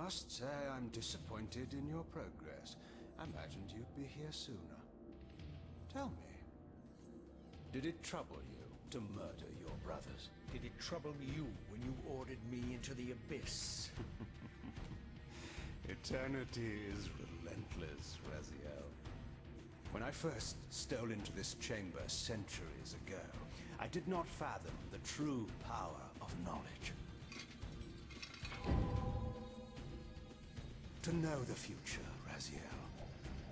must say I'm disappointed in your progress. I imagined you'd be here sooner. Tell me, did it trouble you to murder your brothers? Did it trouble you when you ordered me into the abyss? Eternity is relentless, Raziel. When I first stole into this chamber centuries ago, I did not fathom the true power of knowledge. To know the future, Raziel.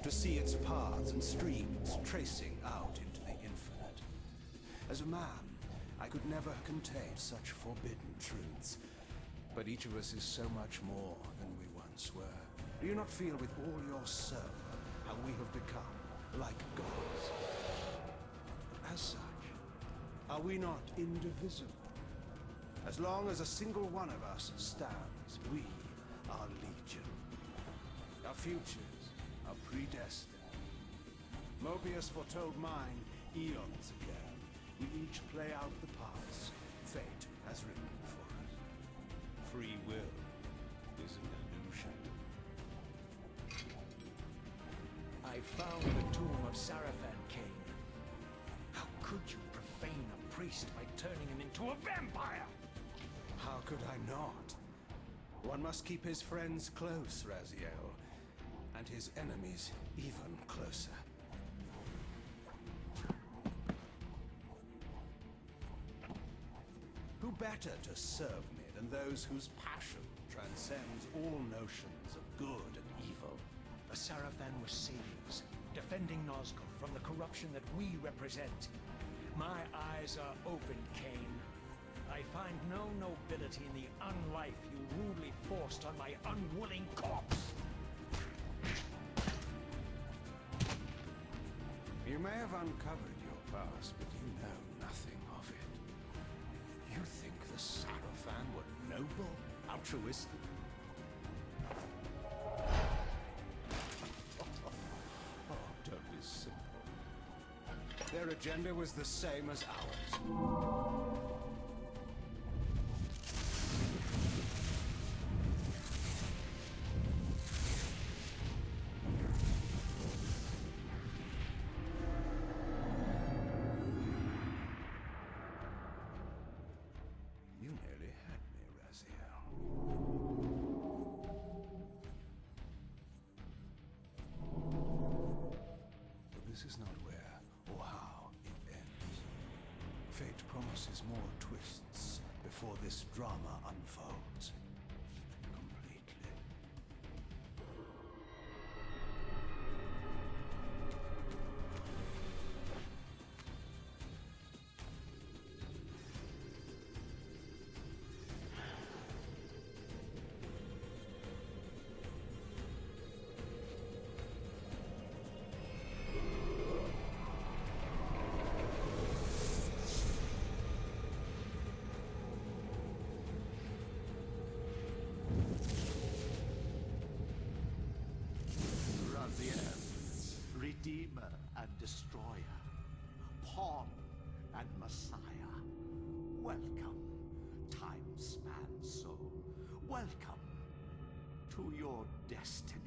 To see its paths and streams tracing out into the infinite. As a man, I could never contain such forbidden truths. But each of us is so much more than we once were. Do you not feel with all your soul how we have become like gods? As such, are we not indivisible? As long as a single one of us stands, we are legion. Our futures are predestined. Mobius foretold mine eons ago. We each play out the parts fate has written for us. Free will is an illusion. I found the tomb of Sarafan, Kain. How could you profane a priest by turning him into a vampire? How could I not? One must keep his friends close, Raziel, and his enemies even closer. Who better to serve me than those whose passion transcends all notions of good and evil? The Sarafan were saviors, defending Nazgûl from the corruption that we represent. My eyes are opened, Kain. I find no nobility in the unlife you rudely forced on my unwilling corpse. You may have uncovered your past, but you know nothing of it. You think the Sarafan were noble, altruistic? Oh, don't be simple. Their agenda was the same as ours. You nearly had me, Raziel. But this is not where or how it ends. Fate promises more twists before this drama unfolds completely. Redeemer and Destroyer, Pawn and Messiah. Welcome, time-span soul. Welcome to your destiny.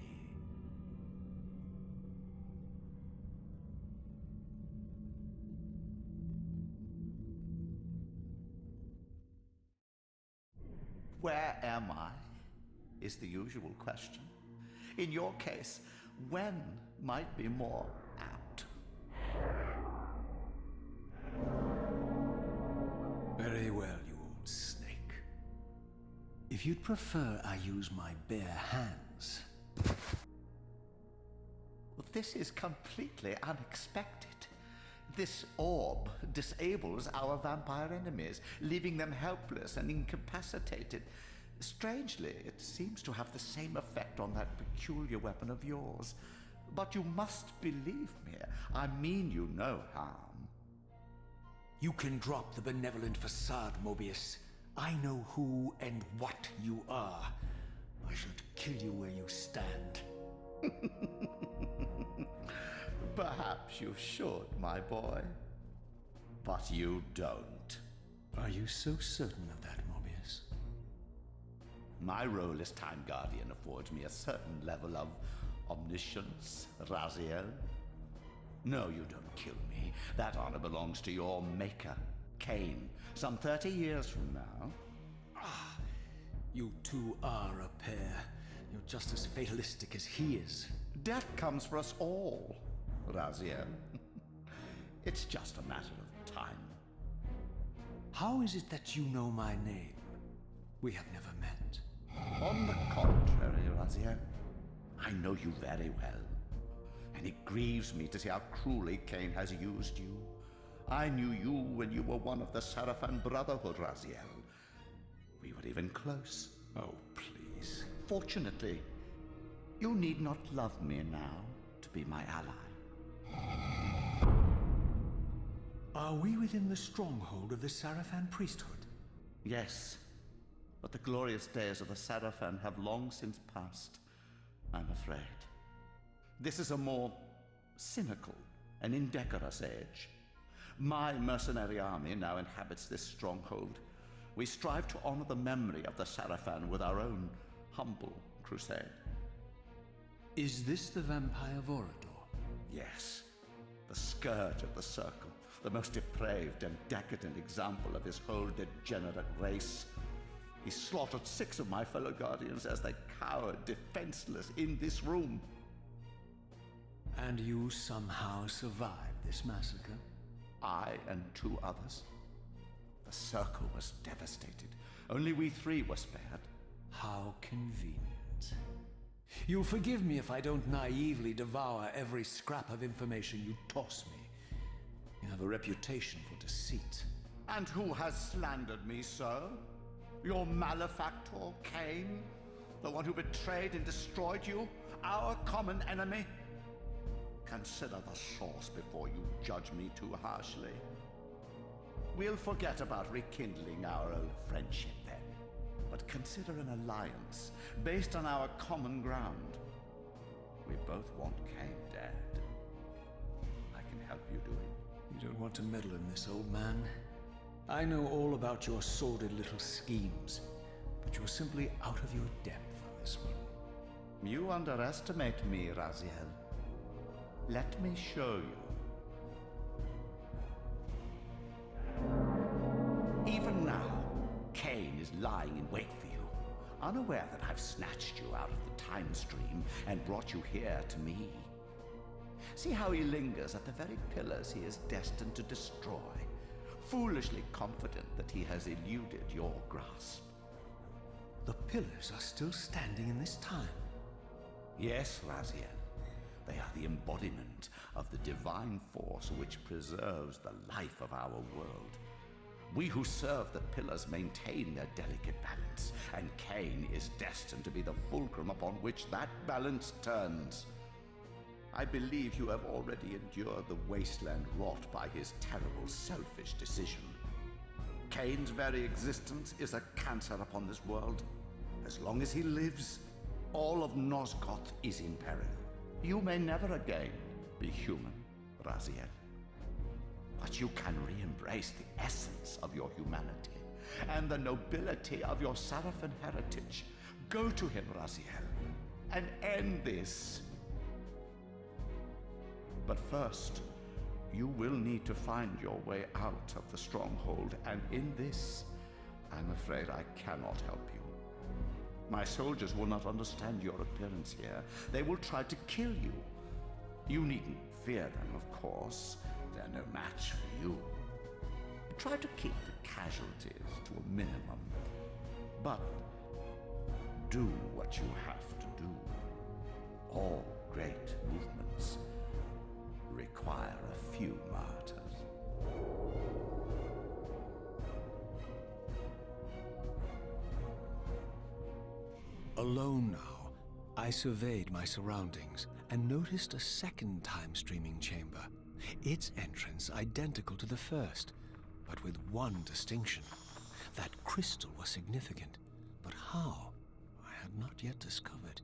Where am I? Is the usual question. In your case, when might be more apt. Very well, you old snake. If you'd prefer I use my bare hands... Well, this is completely unexpected. This orb disables our vampire enemies, leaving them helpless and incapacitated. Strangely, it seems to have the same effect on that peculiar weapon of yours. But you must believe me. I mean you no harm. You can drop the benevolent facade, Mobius. I know who and what you are. I should kill you where you stand. Perhaps you should, my boy. But you don't. Are you so certain of that, Mobius? My role as Time Guardian affords me a certain level of omniscience, Raziel. No, you don't kill me. That honor belongs to your maker, Kain, some 30 years from now. You two are a pair. You're just as fatalistic as he is. Death comes for us all, Raziel. It's just a matter of time. How is it that you know my name? We have never met. On the contrary, Raziel, I know you very well. And it grieves me to see how cruelly Kain has used you. I knew you when you were one of the Sarafan Brotherhood, Raziel. We were even close. Oh, please. Fortunately, you need not love me now to be my ally. Are we within the stronghold of the Sarafan priesthood? Yes, but the glorious days of the Sarafan have long since passed, I'm afraid. This is a more cynical and indecorous age. My mercenary army now inhabits this stronghold. We strive to honor the memory of the Sarafan with our own humble crusade. Is this the vampire Vorador? Yes, the scourge of the Circle, the most depraved and decadent example of his whole degenerate race. He slaughtered 6 of my fellow Guardians as they cowered defenseless in this room. And you somehow survived this massacre? I and 2 others. The Circle was devastated. Only we 3 were spared. How convenient. You'll forgive me if I don't naively devour every scrap of information you toss me. You have a reputation for deceit. And who has slandered me so? Your malefactor, Kain? The one who betrayed and destroyed you? Our common enemy? Consider the source before you judge me too harshly. We'll forget about rekindling our old friendship then, but consider an alliance based on our common ground. We both want Kain dead. I can help you do it. You don't want to meddle in this, old man. I know all about your sordid little schemes, but you're simply out of your depth on this one. You underestimate me, Raziel. Let me show you. Even now, Kain is lying in wait for you, unaware that I've snatched you out of the time stream and brought you here to me. See how he lingers at the very pillars he is destined to destroy, foolishly confident that he has eluded your grasp. The pillars are still standing in this time. Yes, Raziel. They are the embodiment of the divine force which preserves the life of our world. We who serve the pillars maintain their delicate balance, and Kain is destined to be the fulcrum upon which that balance turns. I believe you have already endured the wasteland wrought by his terrible, selfish decision. Kain's very existence is a cancer upon this world. As long as he lives, all of Nosgoth is in peril. You may never again be human, Raziel. But you can re-embrace the essence of your humanity and the nobility of your Sarafan heritage. Go to him, Raziel, and end this. But first, you will need to find your way out of the stronghold, and in this, I'm afraid I cannot help you. My soldiers will not understand your appearance here. They will try to kill you. You needn't fear them, of course. They're no match for you. Try to keep the casualties to a minimum. But do what you have to do. All great movements require a few martyrs. Alone now, I surveyed my surroundings and noticed a second time-streaming chamber. Its entrance identical to the first, but with one distinction. That crystal was significant, but how? I had not yet discovered.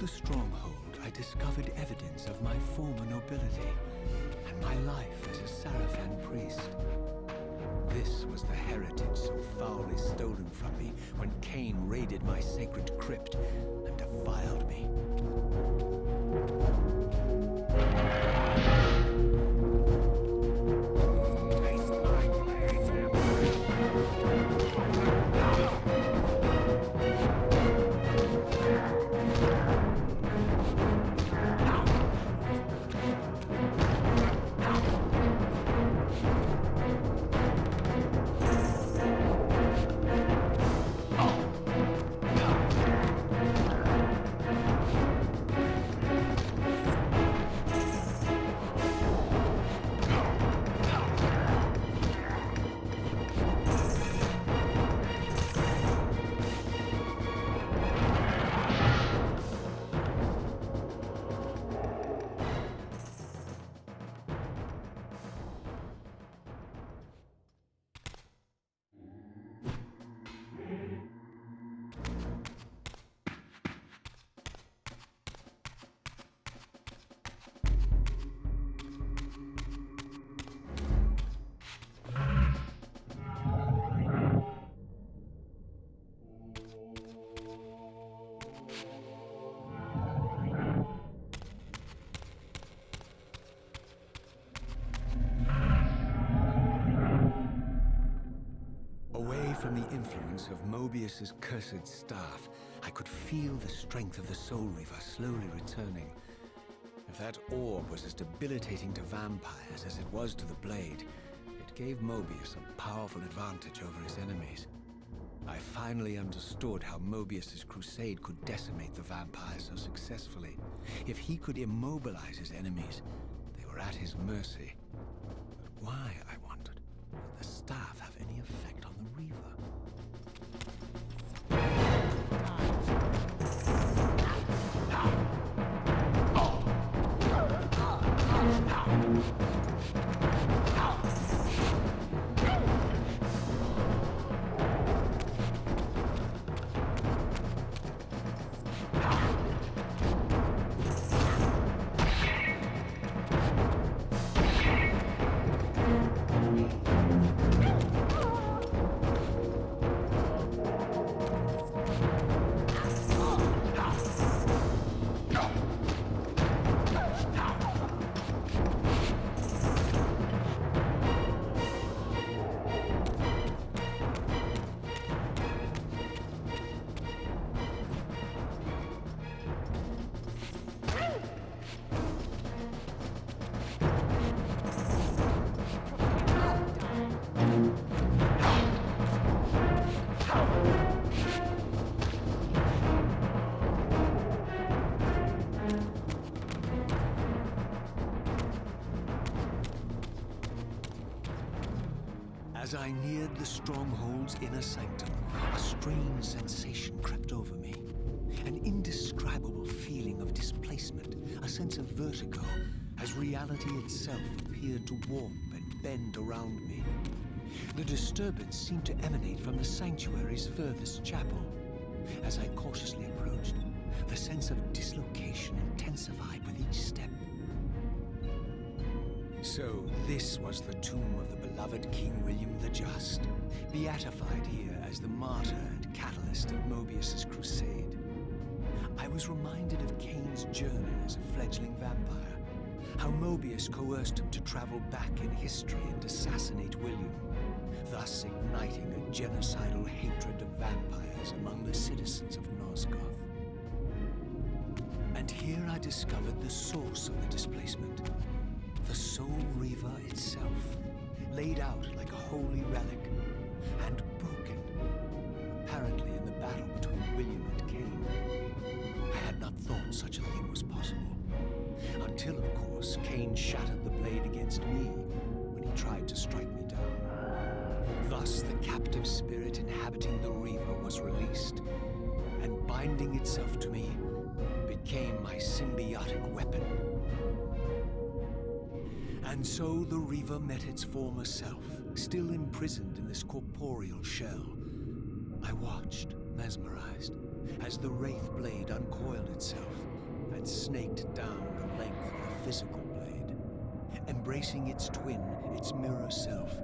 the stronghold, I discovered evidence of my former nobility and my life as a Sarafan priest. This was the heritage so foully stolen from me when Kain raided my sacred crypt and defiled me. Away from the influence of Mobius's cursed staff, I could feel the strength of the Soul Reaver slowly returning. If that orb was as debilitating to vampires as it was to the blade, it gave Mobius a powerful advantage over his enemies. I finally understood how Mobius's crusade could decimate the vampires so successfully. If he could immobilize his enemies, they were at his mercy. But why, I wondered, would the staff have any effect on the Reaver? As I neared the stronghold's inner sanctum, a strange sensation crept over me. An indescribable feeling of displacement, a sense of vertigo, as reality itself appeared to warp and bend around me. The disturbance seemed to emanate from the sanctuary's furthest chapel. As I cautiously approached, the sense of dislocation intensified with each step. So this was the tomb of the beloved King William the Just, beatified here as the martyr and catalyst of Mobius's crusade. I was reminded of Kain's journey as a fledgling vampire, how Mobius coerced him to travel back in history and assassinate William, thus igniting a genocidal hatred of vampires among the citizens of Nosgoth. And here I discovered the source of the displacement. The Soul Reaver itself, laid out like a holy relic, and broken, apparently in the battle between William and Kain. I had not thought such a thing was possible, until, of course, Kain shattered the blade against me when he tried to strike me down. Thus, the captive spirit inhabiting the Reaver was released, and binding itself to me became my symbiotic weapon. And so the Reaver met its former self, still imprisoned in this corporeal shell. I watched, mesmerized, as the Wraith blade uncoiled itself, and snaked down the length of the physical blade. Embracing its twin, its mirror self,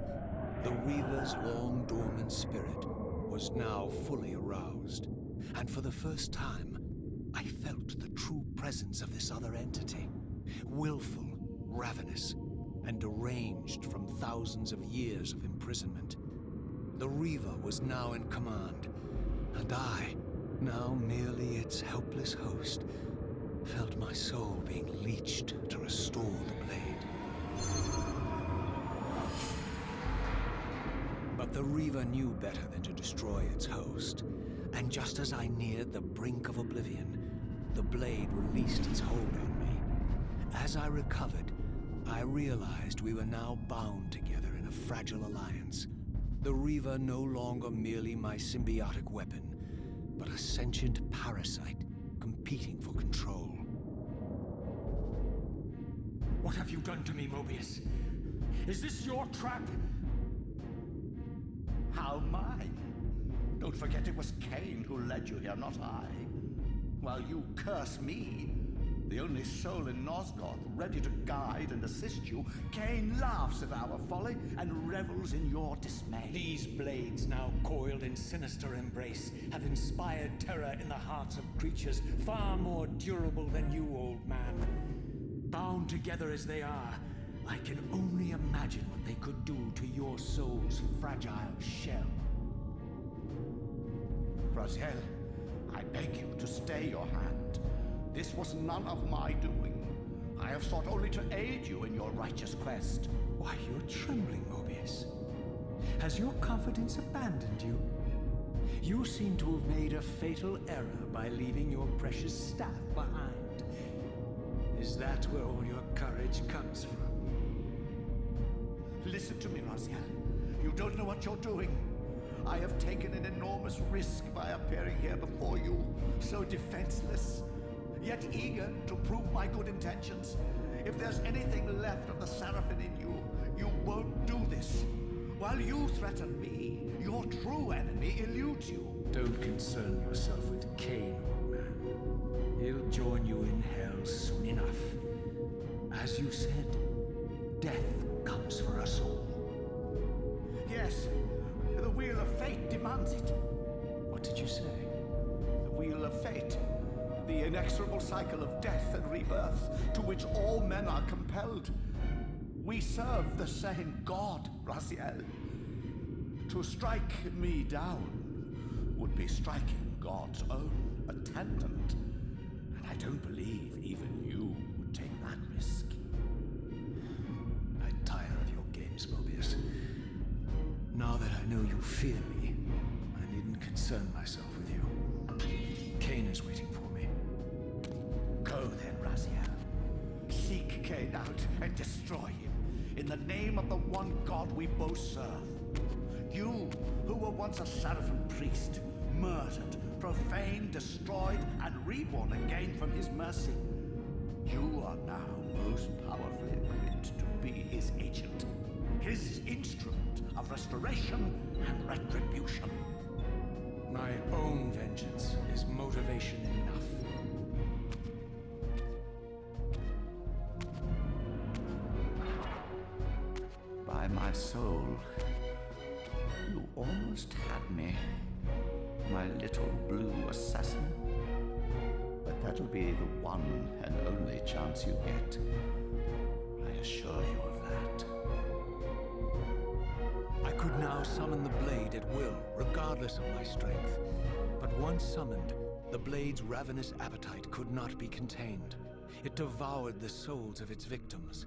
the Reaver's long dormant spirit was now fully aroused. And for the first time, I felt the true presence of this other entity. Willful, ravenous, and deranged from thousands of years of imprisonment. The Reaver was now in command, and I, now merely its helpless host, felt my soul being leeched to restore the blade. But the Reaver knew better than to destroy its host, and just as I neared the brink of oblivion, the blade released its hold on me. As I recovered, I realized we were now bound together in a fragile alliance. The Reaver no longer merely my symbiotic weapon, but a sentient parasite competing for control. What have you done to me, Mobius? Is this your trap? How mine? Don't forget it was Kain who led you here, not I. While you curse me, the only soul in Nosgoth ready to guide and assist you, Kain laughs at our folly and revels in your dismay. These blades, now coiled in sinister embrace, have inspired terror in the hearts of creatures far more durable than you, old man. Bound together as they are, I can only imagine what they could do to your soul's fragile shell. Raziel, I beg you to stay your hand. This was none of my doing. I have sought only to aid you in your righteous quest. Why, you're trembling, Mobius. Has your confidence abandoned you? You seem to have made a fatal error by leaving your precious staff behind. Is that where all your courage comes from? Listen to me, Raziel. You don't know what you're doing. I have taken an enormous risk by appearing here before you, so defenseless, yet eager to prove my good intentions. If there's anything left of the Seraphim in you, you won't do this. While you threaten me, your true enemy eludes you. Don't concern yourself with Kain, old man. He'll join you in hell soon enough. As you said, death comes for us all. Yes, the wheel of fate demands it. What did you say? The wheel of fate. The inexorable cycle of death and rebirth to which all men are compelled. We serve the same God, Raziel. To strike me down would be striking God's own attendant. And I don't believe even you would take that risk. I tire of your games, Mobius. Now that I know you fear me, I needn't concern myself with you. Kain is waiting for me. Go then, Raziel. Seek Kain out and destroy him in the name of the one God we both serve. You, who were once a Seraphim priest, murdered, profaned, destroyed, and reborn again from his mercy. You are now most powerfully equipped to be his agent, his instrument of restoration and retribution. My own vengeance is motivation enough. By my soul, you almost had me, my little blue assassin. But that'll be the one and only chance you get. I assure you of that. I could now summon the blade at will, regardless of my strength. But once summoned, the blade's ravenous appetite could not be contained. It devoured the souls of its victims,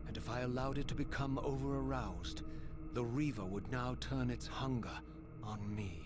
and if I allowed it to become over-aroused, the Reaver would now turn its hunger on me.